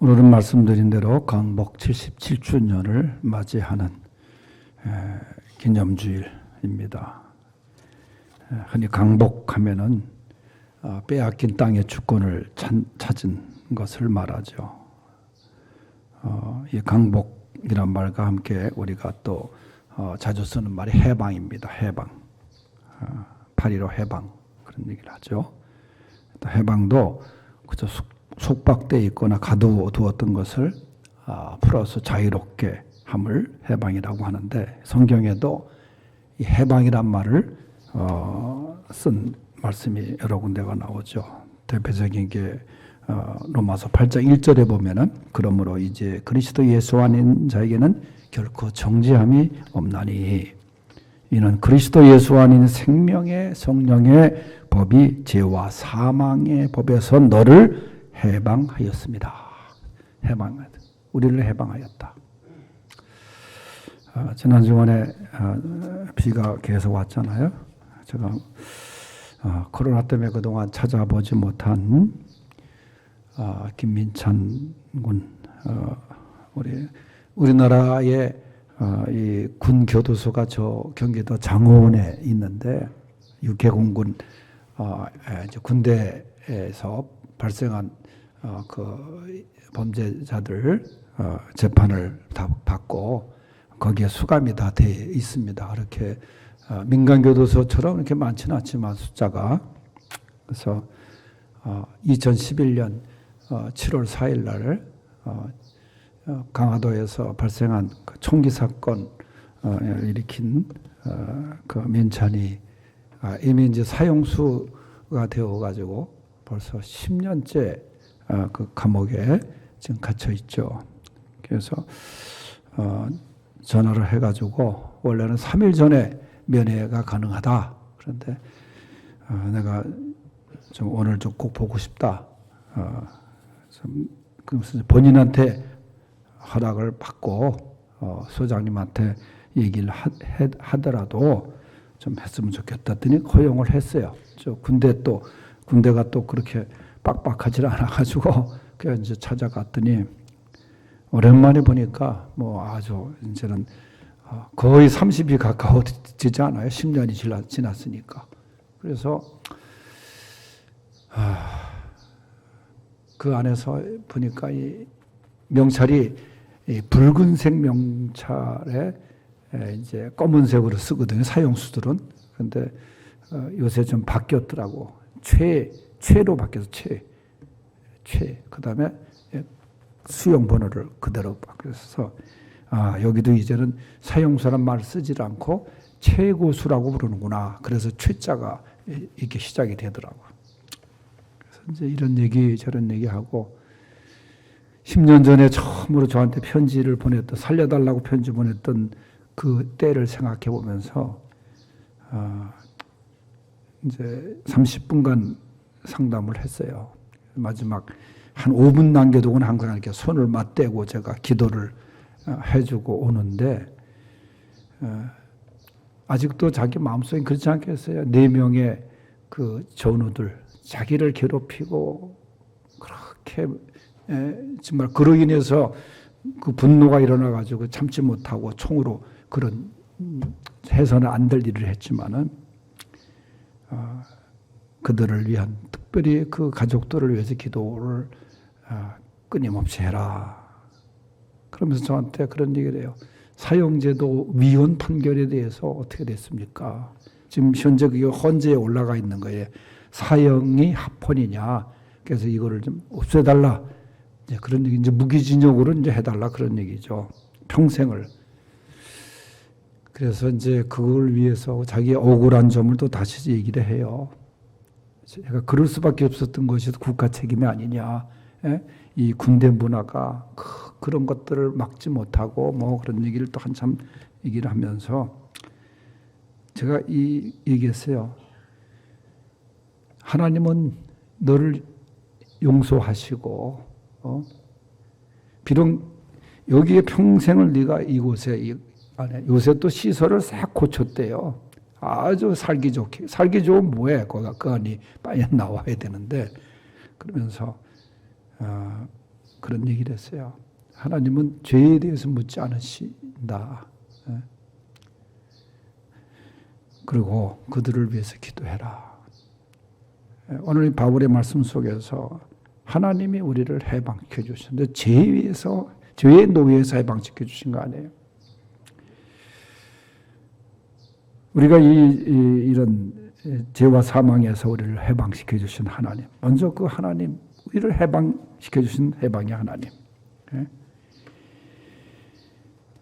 오늘은 말씀드린 대로 강복 77주년을 맞이하는 기념주일입니다. 흔히 강복하면은 빼앗긴 땅의 주권을 찾은 것을 말하죠. 이 강복이란 말과 함께 우리가 또 자주 쓰는 말이 해방입니다. 해방. 8.15 해방 그런 얘기를 하죠. 또 해방도 그저 속박되어 있거나 가두어두었던 것을 풀어서 자유롭게 함을 해방이라고 하는데, 성경에도 이 해방이란 말을 쓴 말씀이 여러 군데가 나오죠. 대표적인 게 로마서 8장 1절에 보면은 그러므로 이제 그리스도 예수 안에 있는 자에게는 결코 정죄함이 없나니 이는 그리스도 예수 안에 있는 생명의 성령의 법이 죄와 사망의 법에서 너를 해방하였습니다. 우리를 해방하였다. 지난 주간에 비가 계속 왔잖아요. 제가 코로나 때문에 그동안 찾아보지 못한 김민찬 군, 우리나라의 이 군 교도소가 저 경기도 장호원에 있는데, 육해공군 군대에서 발생한 그 범죄자들 재판을 다 받고 거기에 수감이 다 돼 있습니다. 그렇게 민간 교도소처럼 이렇게 많지는 않지만 숫자가. 그래서 2011년 7월 4일 날 강화도에서 발생한 그 총기 사건을 일으킨 그 민찬이 이미 이제 사형수가 되어 가지고 벌써 10년째 그 감옥에 지금 갇혀 있죠. 그래서 전화를 해가지고 원래는 3일 전에 면회가 가능하다. 그런데 내가 좀 오늘 좀 꼭 보고 싶다. 그래서 본인한테 허락을 받고 소장님한테 얘기를 하더라도 좀 했으면 좋겠다 했더니 허용을 했어요. 저 군대가 또 그렇게 빡빡하지 않아가지고 그래서 이제 찾아갔더니 오랜만에 보니까 뭐 아주 이제는 거의 30이 가까워지지 않아요. 10년이 지났으니까. 그래서 그 안에서 보니까 이 명찰이 이 붉은색 명찰에 이제 검은색으로 쓰거든요. 사형수들은. 근데 요새 좀 바뀌었더라고. 최로 바뀌어서 최. 그 다음에 수용 번호를 그대로 바뀌어서 여기도 이제는 사형수란 말을 쓰지 않고 최고수라고 부르는구나. 그래서 최자가 이렇게 시작이 되더라고. 그래서 이제 이런 얘기 저런 얘기하고 10년 전에 처음으로 저한테 편지를 보냈던, 살려달라고 편지 보냈던 그 때를 생각해 보면서 이제 30분간 상담을 했어요. 마지막 한 5분 남겨두고는 항상 이렇게 손을 맞대고 제가 기도를 해주고 오는데, 아직도 자기 마음속에 그렇지 않겠어요? 4명의 그 전우들, 자기를 괴롭히고 그렇게 정말 그로 인해서 그 분노가 일어나가지고 참지 못하고 총으로 그런 해서는 안 될 일을 했지만은 그들을 위한, 특별히 그 가족들을 위해서 기도를 끊임없이 해라. 그러면서 저한테 그런 얘기를 해요. 사형제도 위헌 판결에 대해서 어떻게 됐습니까? 지금 현재 그게 헌재에 올라가 있는 거예요. 사형이 합헌이냐. 그래서 이거를 좀 없애달라. 이제 그런 얘기, 이제 무기징역으로 이제 해달라 그런 얘기죠. 평생을. 그래서 이제 그걸 위해서 자기의 억울한 점을 또 다시 얘기를 해요. 제가 그럴 수밖에 없었던 것이 국가 책임이 아니냐. 이 군대 문화가 그런 것들을 막지 못하고 뭐 그런 얘기를 또 한참 얘기를 하면서 제가 얘기했어요. 하나님은 너를 용서하시고 비록 여기에 평생을 네가 이곳에 안에 요새 또 시설을 싹 고쳤대요. 아주 살기 좋게. 살기 좋으면 뭐해? 그 안이 빨리 나와야 되는데. 그러면서 그런 얘기를 했어요. 하나님은 죄에 대해서 묻지 않으신다. 그리고 그들을 위해서 기도해라. 오늘 바울의 말씀 속에서 하나님이 우리를 해방시켜 주셨는데 죄의 노예에서 해방시켜 주신 거 아니에요. 우리가 이런 죄와 사망에서 우리를 해방시켜 주신 하나님, 먼저 그 하나님, 우리를 해방시켜 주신 해방의 하나님.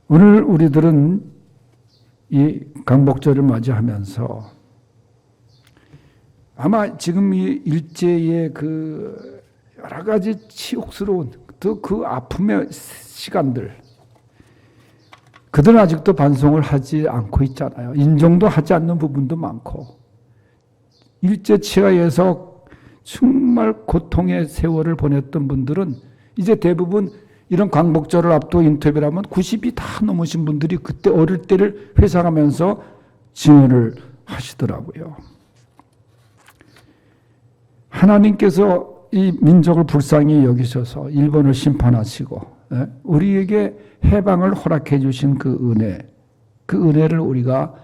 오늘 우리들은 이 강복절을 맞이하면서 아마 지금 이 일제의 그 여러 가지 치욕스러운 또 그 아픔의 시간들, 그들은 아직도 반성을 하지 않고 있잖아요. 인정도 하지 않는 부분도 많고, 일제 치하에서 정말 고통의 세월을 보냈던 분들은 이제 대부분 이런 광복절을 앞두고 인터뷰를 하면 90이 다 넘으신 분들이 그때 어릴 때를 회상하면서 증언을 하시더라고요. 하나님께서 이 민족을 불쌍히 여기셔서 일본을 심판하시고 우리에게 해방을 허락해 주신 그 은혜를 우리가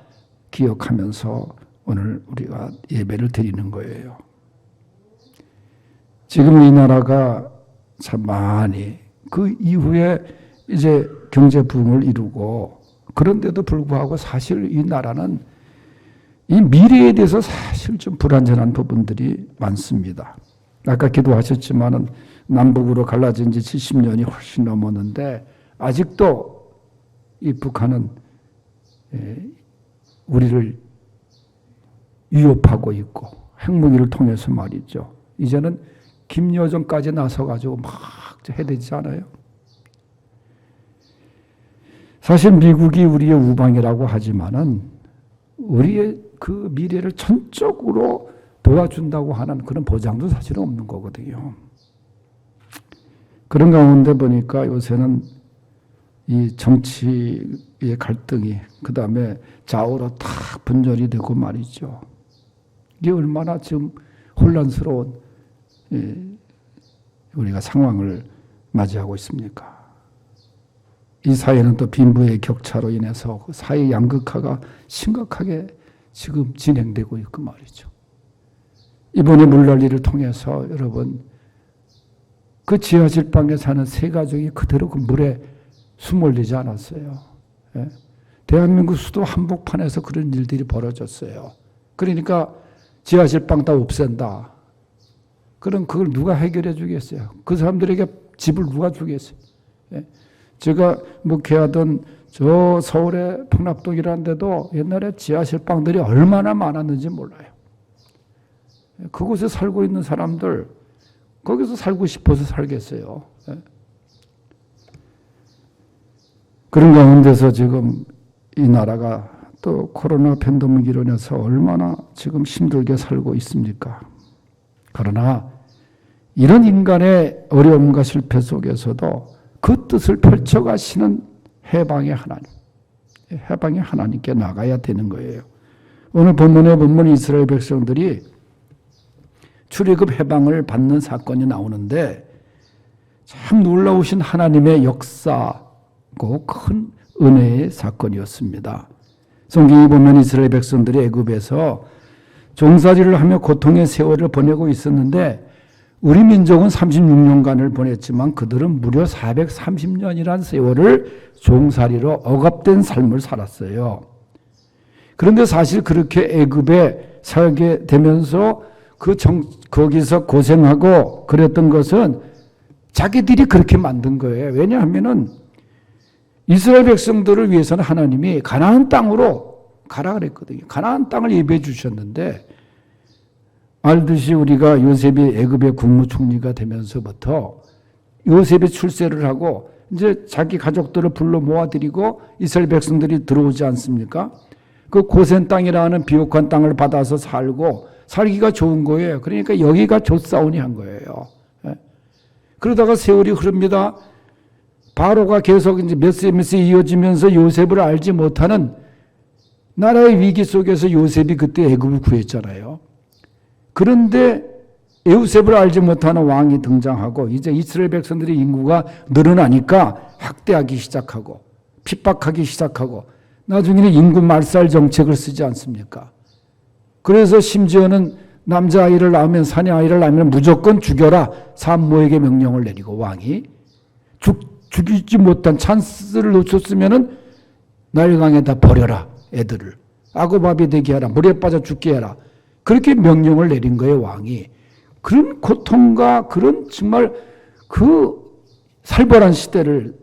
기억하면서 오늘 우리가 예배를 드리는 거예요. 지금 이 나라가 참 많이 그 이후에 이제 경제 부흥을 이루고, 그런데도 불구하고 사실 이 나라는 이 미래에 대해서 사실 좀 불안전한 부분들이 많습니다. 아까 기도하셨지만은 남북으로 갈라진 지 70년이 훨씬 넘었는데 아직도 이 북한은 우리를 위협하고 있고, 핵무기를 통해서 말이죠. 이제는 김여정까지 나서가지고 막 해대지 않아요? 사실 미국이 우리의 우방이라고 하지만은 우리의 그 미래를 전적으로 도와준다고 하는 그런 보장도 사실은 없는 거거든요. 그런 가운데 보니까 요새는 이 정치의 갈등이 그 다음에 좌우로 다 분열이 되고 말이죠. 이게 얼마나 지금 혼란스러운 우리가 상황을 맞이하고 있습니까? 이 사회는 또 빈부의 격차로 인해서 그 사회 양극화가 심각하게 지금 진행되고 있고 말이죠. 이번에 물난리를 통해서 여러분, 그 지하실방에 사는 세 가족이 그대로 그 물에 수몰리지 않았어요. 대한민국 수도 한복판에서 그런 일들이 벌어졌어요. 그러니까 지하실방 다 없앤다. 그럼 그걸 누가 해결해 주겠어요? 그 사람들에게 집을 누가 주겠어요? 제가 목회하던 저 서울의 풍납동이라는 데도 옛날에 지하실방들이 얼마나 많았는지 몰라요. 그곳에 살고 있는 사람들, 거기서 살고 싶어서 살겠어요. 그런 가운데서 지금 이 나라가 또 코로나 팬데믹으로 인해서 얼마나 지금 힘들게 살고 있습니까? 그러나 이런 인간의 어려움과 실패 속에서도 그 뜻을 펼쳐가시는 해방의 하나님께 나가야 되는 거예요. 오늘 본문에 보면 이스라엘 백성들이 출애굽 해방을 받는 사건이 나오는데 참 놀라우신 하나님의 역사고 큰 은혜의 사건이었습니다. 성경에 보면 이스라엘 백성들이 애굽에서 종살이를 하며 고통의 세월을 보내고 있었는데 우리 민족은 36년간을 보냈지만 그들은 무려 430년이란 세월을 종살이로 억압된 삶을 살았어요. 그런데 사실 그렇게 애굽에 살게 되면서 거기서 고생하고 그랬던 것은 자기들이 그렇게 만든 거예요. 왜냐하면은 이스라엘 백성들을 위해서는 하나님이 가나안 땅으로 가라 그랬거든요. 가나안 땅을 예배해 주셨는데 알듯이 우리가 요셉이 애굽의 국무총리가 되면서부터 요셉이 출세를 하고 이제 자기 가족들을 불러 모아들이고 이스라엘 백성들이 들어오지 않습니까? 그 고센 땅이라는 비옥한 땅을 받아서 살기가 좋은 거예요. 그러니까 여기가 좋사오니 한 거예요. 그러다가 세월이 흐릅니다. 바로가 계속 이제 몇 세 이어지면서 요셉을 알지 못하는 나라의 위기 속에서 요셉이 그때 애굽을 구했잖아요. 그런데 에우셉을 알지 못하는 왕이 등장하고 이제 이스라엘 백성들의 인구가 늘어나니까 학대하기 시작하고 핍박하기 시작하고 나중에는 인구 말살 정책을 쓰지 않습니까? 그래서 심지어는 남자아이를 낳으면 사내아이를 낳으면 무조건 죽여라 산모에게 명령을 내리고 왕이 죽이지 못한 찬스를 놓쳤으면 나일강에다 버려라 애들을 악어밥이 되게 하라 물에 빠져 죽게 해라 그렇게 명령을 내린 거예요 왕이. 그런 고통과 그런 정말 그 살벌한 시대를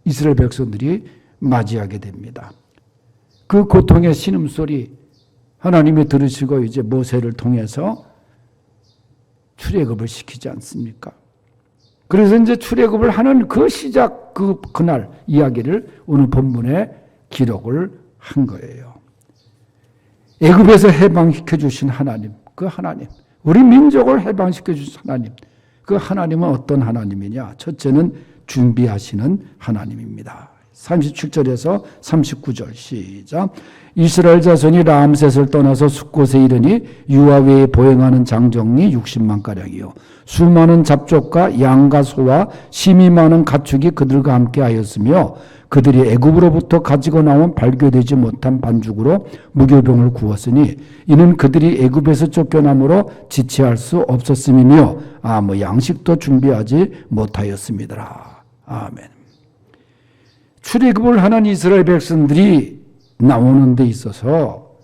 이스라엘 백성들이 맞이하게 됩니다. 그 고통의 신음소리 하나님이 들으시고 이제 모세를 통해서 출애굽을 시키지 않습니까? 그래서 이제 출애굽을 하는 그 시작 그날 이야기를 오늘 본문에 기록을 한 거예요. 애굽에서 해방시켜 주신 하나님, 그 하나님, 우리 민족을 해방시켜 주신 하나님, 그 하나님은 어떤 하나님이냐? 첫째는 준비하시는 하나님입니다. 37절에서 39절 시작. 이스라엘 자손이 람셋을 떠나서 숫곳에 이르니 유아외에 보행하는 장정이 60만 가량이요 수많은 잡족과 양과 소와 심이 많은 가축이 그들과 함께 하였으며 그들이 애굽으로부터 가지고 나온 발교되지 못한 반죽으로 무교병을 구웠으니 이는 그들이 애굽에서 쫓겨남으로 지체할 수 없었음이며 아무 양식도 준비하지 못하였습니다. 아멘. 출애굽을 하는 이스라엘 백성들이 나오는 데 있어서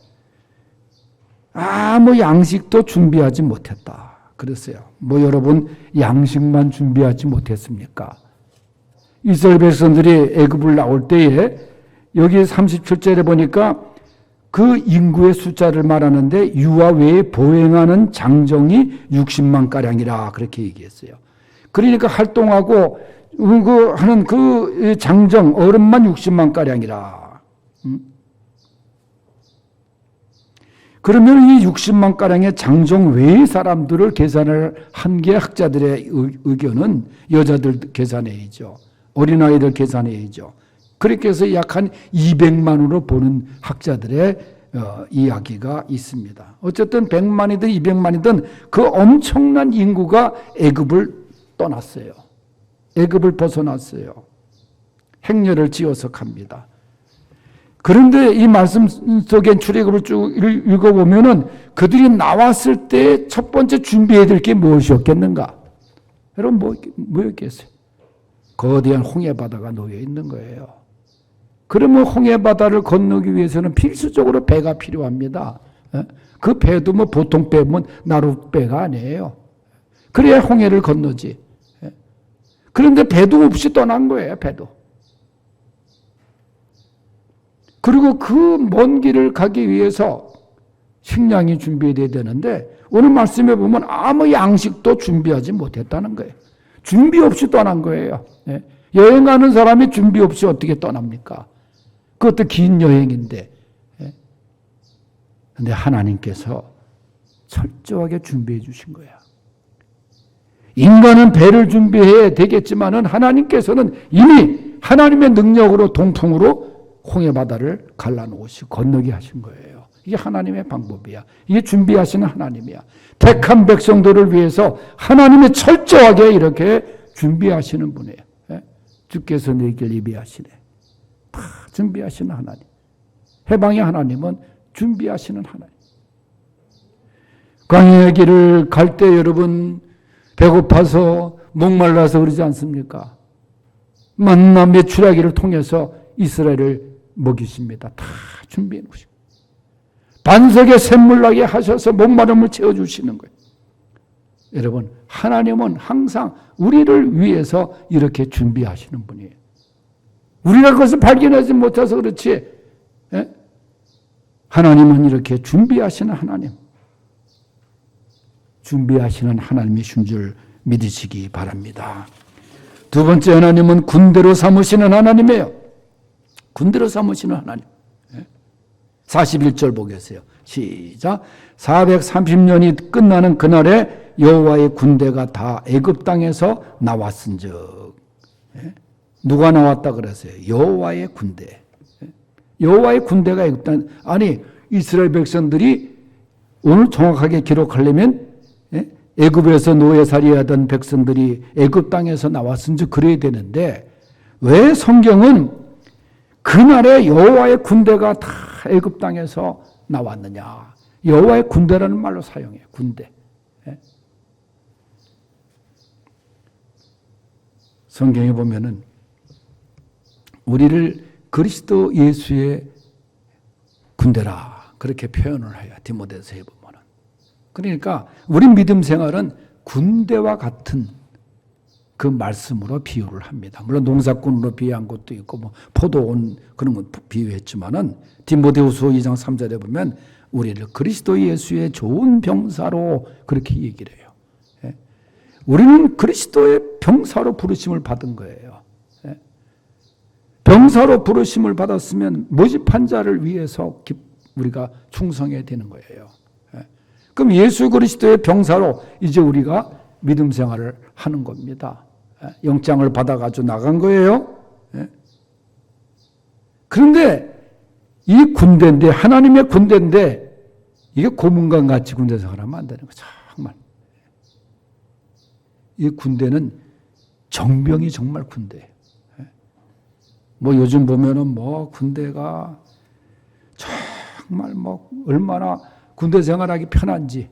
아무 양식도 준비하지 못했다. 그랬어요. 뭐 여러분 양식만 준비하지 못했습니까? 이스라엘 백성들이 애굽을 나올 때에 여기 37절에 보니까 그 인구의 숫자를 말하는데 유아 외에 보행하는 장정이 60만 가량이라 그렇게 얘기했어요. 그러니까 활동하고 하는 그 장정 어른만 60만 가량이라. 그러면 이 60만 가량의 장정 외의 사람들을 계산을 한 게 학자들의 의견은 여자들 계산해야죠. 어린아이들 계산해야죠. 그렇게 해서 약 한 200만으로 보는 학자들의 이야기가 있습니다. 어쨌든 100만이든 200만이든 그 엄청난 인구가 애굽을 떠났어요. 애굽을 벗어났어요. 행렬을 지어서 갑니다. 그런데 이 말씀 속에 출애굽을 쭉 읽어보면은 그들이 나왔을 때 첫 번째 준비해야 될 게 무엇이었겠는가? 여러분 뭐였겠어요? 거대한 홍해바다가 놓여 있는 거예요. 그러면 홍해바다를 건너기 위해서는 필수적으로 배가 필요합니다. 그 배도 뭐 보통 배면 나룻배가 아니에요. 그래야 홍해를 건너지. 그런데 배도 없이 떠난 거예요. 배도. 그리고 그 먼 길을 가기 위해서 식량이 준비돼야 되는데 오늘 말씀에 보면 아무 양식도 준비하지 못했다는 거예요. 준비 없이 떠난 거예요. 여행 가는 사람이 준비 없이 어떻게 떠납니까? 그것도 긴 여행인데. 그런데 하나님께서 철저하게 준비해 주신 거야. 인간은 배를 준비해야 되겠지만은 하나님께서는 이미 하나님의 능력으로 동풍으로 홍해바다를 갈라놓으시고 건너게 하신 거예요. 이게 하나님의 방법이야. 이게 준비하시는 하나님이야. 택한 백성들을 위해서 하나님이 철저하게 이렇게 준비하시는 분이에요. 주께서 내게 예비하시네. 다 준비하시는 하나님. 해방의 하나님은 준비하시는 하나님. 광야의 길을 갈 때 여러분 배고파서 목말라서 그러지 않습니까? 만나 메추라기를 통해서 이스라엘을 먹이십니다. 다 준비해 놓으시고 반석에 샘물 나게 하셔서 목마름을 채워주시는 거예요. 여러분 하나님은 항상 우리를 위해서 이렇게 준비하시는 분이에요. 우리가 그것을 발견하지 못해서 그렇지 하나님은 이렇게 준비하시는 하나님, 준비하시는 하나님이신 줄 믿으시기 바랍니다. 두 번째 하나님은 군대로 삼으시는 하나님이에요. 군대로 삼으시는 하나님. 41절 보겠어요. 시작. 430년이 끝나는 그날에 여호와의 군대가 다 애굽 땅에서 나왔은즉. 누가 나왔다 그랬어요? 여호와의 군대. 여호와의 군대가 애굽 땅. 아니 이스라엘 백성들이 오늘 정확하게 기록하려면 애굽에서 노예살이하던 백성들이 애굽 땅에서 나왔은지 그래야 되는데 왜 성경은 그날에 여호와의 군대가 다 애굽 땅에서 나왔느냐? 여호와의 군대라는 말로 사용해요. 군대. 성경에 보면은 우리를 그리스도 예수의 군대라 그렇게 표현을 해요. 디모데서에 보면은. 그러니까 우리 믿음 생활은 군대와 같은 그 말씀으로 비유를 합니다. 물론 농사꾼으로 비유한 것도 있고 뭐 포도원 그런 건 비유했지만은 디모데후서 2장 3절에 보면 우리를 그리스도 예수의 좋은 병사로 그렇게 얘기를 해요. 우리는 그리스도의 병사로 부르심을 받은 거예요. 병사로 부르심을 받았으면 모집한 자를 위해서 우리가 충성해야 되는 거예요. 그럼 예수 그리스도의 병사로 이제 우리가 믿음 생활을 하는 겁니다. 영장을 받아가지고 나간 거예요. 그런데 이 군대인데 하나님의 군대인데 이게 고문관 같이 군대 생활하면 안 되는 거죠. 정말. 이 군대는 정병이 정말 군대예요. 뭐 요즘 보면은 뭐 군대가 정말 뭐 얼마나 군대 생활하기 편한지.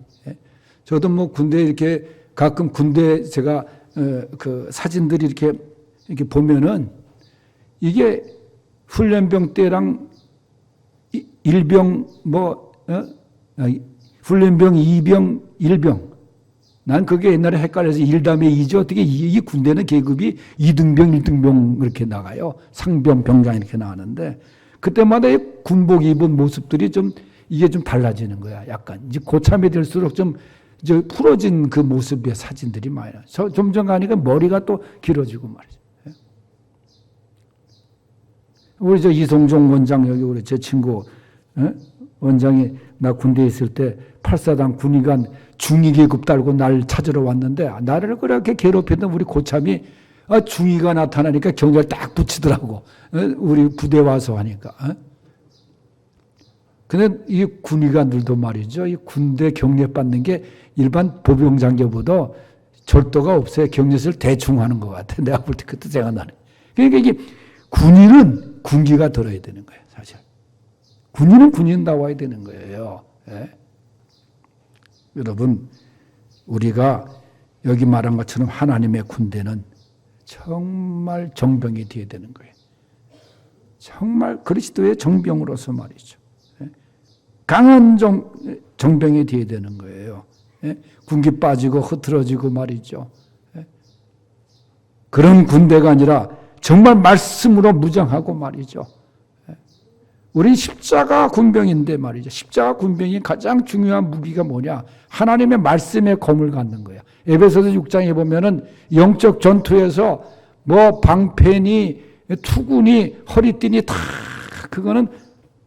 저도 뭐 군대 이렇게 가끔 군대 제가 그 사진들이 이렇게 보면은 이게 훈련병 때랑 일병 훈련병 2병 1병 난 그게 옛날에 헷갈려서 1다음에 2죠. 어떻게 이 군대는 계급이 2등병 1등병 이렇게 나가요. 상병 병장 이렇게 나가는데 그때마다 군복 입은 모습들이 이게 좀 달라지는 거야. 약간 이제 고참이 될수록 좀 이제 풀어진 그 모습의 사진들이 많아요. 점점 가니까 머리가 또 길어지고 말이죠. 우리 저 이성종 원장 여기 우리 제 친구 원장이 나 군대에 있을 때 8사단 군의관 중위계급 달고 날 찾으러 왔는데 나를 그렇게 괴롭히던 우리 고참이 중위가 나타나니까 경찰 딱 붙이더라고. 우리 부대 와서 하니까. 근데 이 군의관들도 말이죠. 이 군대 격려 받는 게 일반 보병 장교보다 절도가 없어요. 격려를 대충 하는 것 같아. 내가 볼 때 그때 생각나네. 그러니까 이게 군인은 군기가 들어야 되는 거예요. 사실. 군인은 군인 나와야 되는 거예요. 여러분, 우리가 여기 말한 것처럼 하나님의 군대는 정말 정병이 되어야 되는 거예요. 정말 그리스도의 정병으로서 말이죠. 강한 정병이 되어야 되는 거예요. 군기 빠지고 흐트러지고 말이죠. 그런 군대가 아니라 정말 말씀으로 무장하고 말이죠. 우리 십자가 군병인데 말이죠. 십자가 군병이 가장 중요한 무기가 뭐냐? 하나님의 말씀의 검을 갖는 거야. 에베소서 6장에 보면은 영적 전투에서 뭐 방패니 투구니 허리띠니 다 그거는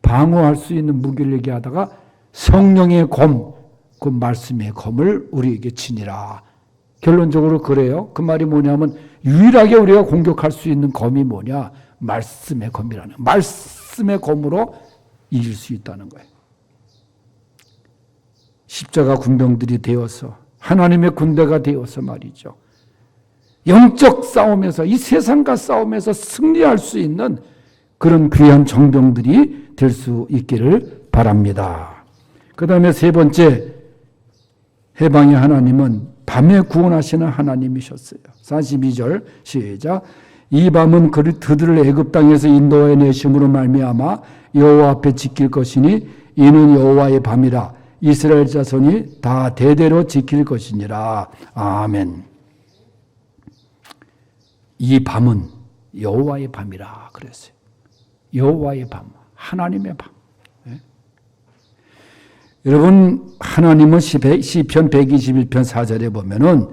방어할 수 있는 무기를 얘기하다가 성령의 검, 그 말씀의 검을 우리에게 지니라. 결론적으로 그래요. 그 말이 뭐냐면 유일하게 우리가 공격할 수 있는 검이 뭐냐? 말씀의 검이라는 말씀의 검으로 이길 수 있다는 거예요. 십자가 군병들이 되어서 하나님의 군대가 되어서 말이죠. 영적 싸움에서 이 세상과 싸움에서 승리할 수 있는 그런 귀한 정병들이 될 수 있기를 바랍니다. 그 다음에 세 번째, 해방의 하나님은 밤에 구원하시는 하나님이셨어요. 42절 시작. 이 밤은 그들을 애굽 땅에서 인도해 내심으로 말미암아 여호와 앞에 지킬 것이니 이는 여호와의 밤이라. 이스라엘 자손이 다 대대로 지킬 것이니라. 아멘. 이 밤은 여호와의 밤이라 그랬어요. 여호와의 밤, 하나님의 밤. 네? 여러분, 하나님은 시편 121편 4절에 보면은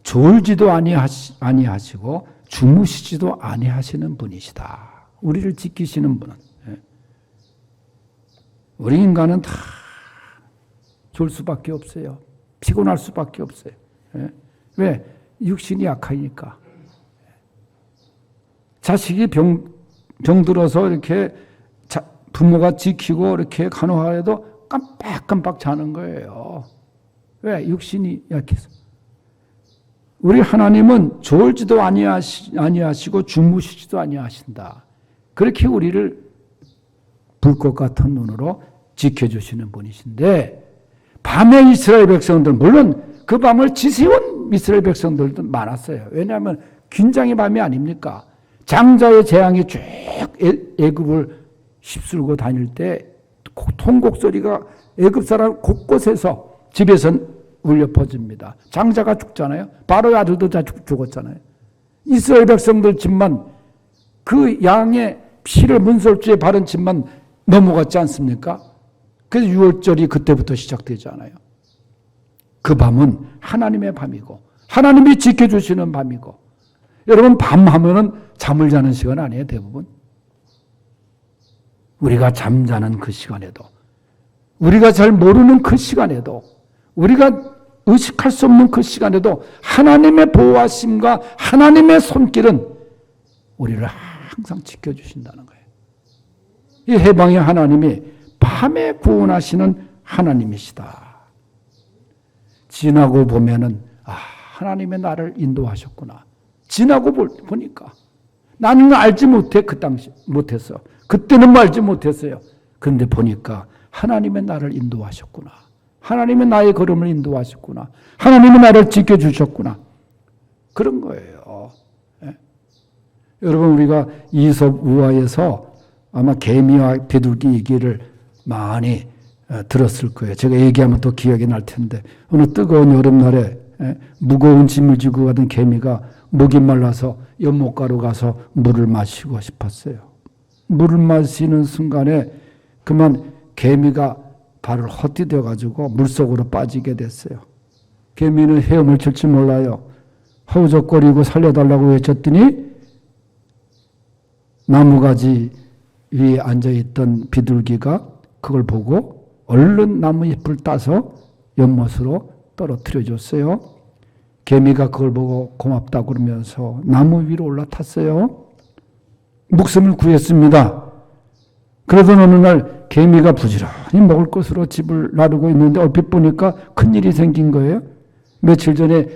졸지도 아니하시고 주무시지도 아니하시는 분이시다. 우리를 지키시는 분은. 우리 인간은 다 졸 수밖에 없어요. 피곤할 수밖에 없어요. 왜? 육신이 약하니까. 자식이 병들어서 이렇게 부모가 지키고 이렇게 간호하려도 깜빡깜빡 자는 거예요. 왜? 육신이 약해서. 우리 하나님은 졸지도 아니하시고 주무시지도 아니하신다. 그렇게 우리를 불꽃 같은 눈으로 지켜주시는 분이신데, 밤에 이스라엘 백성들, 물론 그 밤을 지새운 이스라엘 백성들도 많았어요. 왜냐하면 긴장의 밤이 아닙니까? 장자의 재앙이 쭉 애굽을 휩쓸고 다닐 때 통곡 소리가 애굽 사람 곳곳에서 집에서 울려 퍼집니다. 장자가 죽잖아요. 바로의 아들도 다 죽었잖아요. 이스라엘 백성들 집만, 그 양의 피를 문설주에 바른 집만 넘어갔지 않습니까? 그래서 6월절이 그때부터 시작되잖아요. 그 밤은 하나님의 밤이고 하나님이 지켜주시는 밤이고, 여러분 밤하면은 잠을 자는 시간 아니에요? 대부분 우리가 잠자는 그 시간에도, 우리가 잘 모르는 그 시간에도, 우리가 의식할 수 없는 그 시간에도 하나님의 보호하심과 하나님의 손길은 우리를 항상 지켜주신다는 거예요. 이 해방의 하나님이 밤에 구원하시는 하나님이시다. 지나고 보면은 하나님의 나를 인도하셨구나. 지나고 보니까 나는 알지 못해. 그 당시 못했어. 그때는 알지 못했어요. 그런데 보니까 하나님의 나를 인도하셨구나. 하나님의 나의 걸음을 인도하셨구나. 하나님의 나를 지켜주셨구나. 그런 거예요. 예? 여러분, 우리가 이솝 우화에서 아마 개미와 비둘기 얘기를 많이 들었을 거예요. 제가 얘기하면 또 기억이 날 텐데, 어느 뜨거운 여름날에 무거운 짐을 지고 가던 개미가 목이 말라서 연못가로 가서 물을 마시고 싶었어요. 물을 마시는 순간에 그만 개미가 발을 헛디뎌 가지고 물속으로 빠지게 됐어요. 개미는 헤엄을 칠 줄 몰라요. 허우적거리고 살려달라고 외쳤더니 나무가지 위에 앉아있던 비둘기가 그걸 보고 얼른 나무잎을 따서 연못으로 떨어뜨려 줬어요. 개미가 그걸 보고 고맙다고 그러면서 나무 위로 올라탔어요. 목숨을 구했습니다. 그러던 어느 날 개미가 부지런히 먹을 것으로 집을 나르고 있는데 얼핏 보니까 큰일이 생긴 거예요. 며칠 전에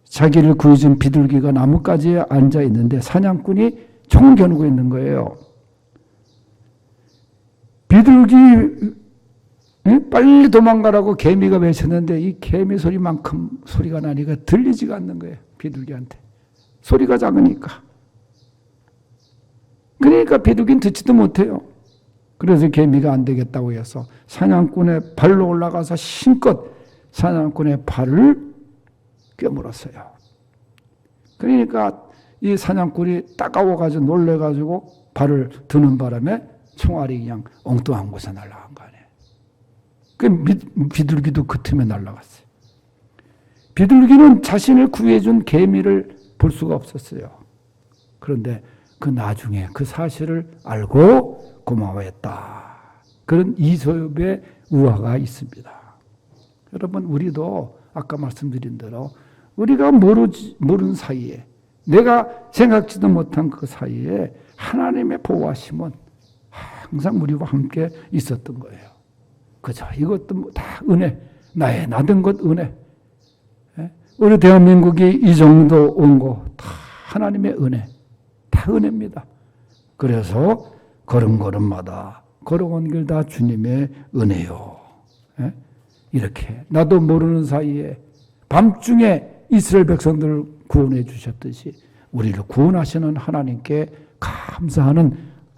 자기를 구해준 비둘기가 나뭇가지에 앉아 있는데 사냥꾼이 총을 겨누고 있는 거예요. 비둘기 빨리 도망가라고 개미가 외쳤는데 이 개미 소리만큼 소리가 나니까 들리지가 않는 거예요. 비둘기한테. 소리가 작으니까. 그러니까 비둘기는 듣지도 못해요. 그래서 개미가 안 되겠다고 해서 사냥꾼의 발로 올라가서 힘껏 사냥꾼의 발을 꿰물었어요. 그러니까 이 사냥꾼이 따가워가지고 놀래가지고 발을 드는 바람에 총알이 그냥 엉뚱한 곳에 날아간 거 아니에요. 그 비둘기도 그 틈에 날아갔어요. 비둘기는 자신을 구해준 개미를 볼 수가 없었어요. 그런데 그 나중에 그 사실을 알고 고마워했다. 그런 이솝의 우화가 있습니다. 여러분, 우리도 아까 말씀드린 대로 우리가 모르는 사이에, 내가 생각지도 못한 그 사이에 하나님의 보호하심은 항상 우리와 함께 있었던 거예요. 그죠? 이것도 다 은혜. 나의 나된 것 은혜. 우리 대한민국이 이 정도 온 거 다 하나님의 은혜. 다 은혜입니다. 그래서 걸음걸음마다 걸어온 길 다 주님의 은혜요. 이렇게 나도 모르는 사이에 밤중에 이스라엘 백성들을 구원해 주셨듯이 우리를 구원하시는 하나님께 감사하는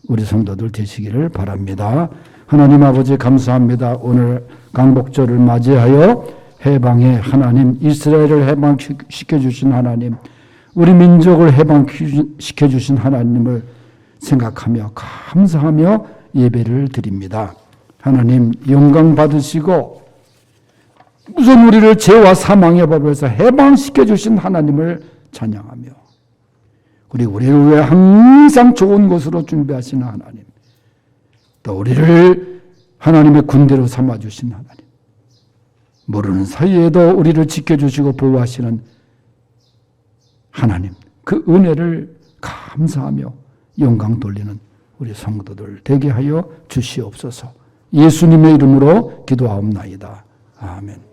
우리 성도들 되시기를 바랍니다. 하나님 아버지 감사합니다. 오늘 강복절을 맞이하여 해방의 하나님, 이스라엘을 해방시켜 주신 하나님, 우리 민족을 해방시켜 주신 하나님을 생각하며 감사하며 예배를 드립니다. 하나님 영광 받으시고 우선 우리를 죄와 사망의 법에서 해방시켜 주신 하나님을 찬양하며, 그리고 우리를 위해 항상 좋은 것으로 준비하시는 하나님, 또 우리를 하나님의 군대로 삼아주신 하나님, 모르는 사이에도 우리를 지켜주시고 보호하시는 하나님, 그 은혜를 감사하며 영광 돌리는 우리 성도들 되게 하여 주시옵소서. 예수님의 이름으로 기도하옵나이다. 아멘.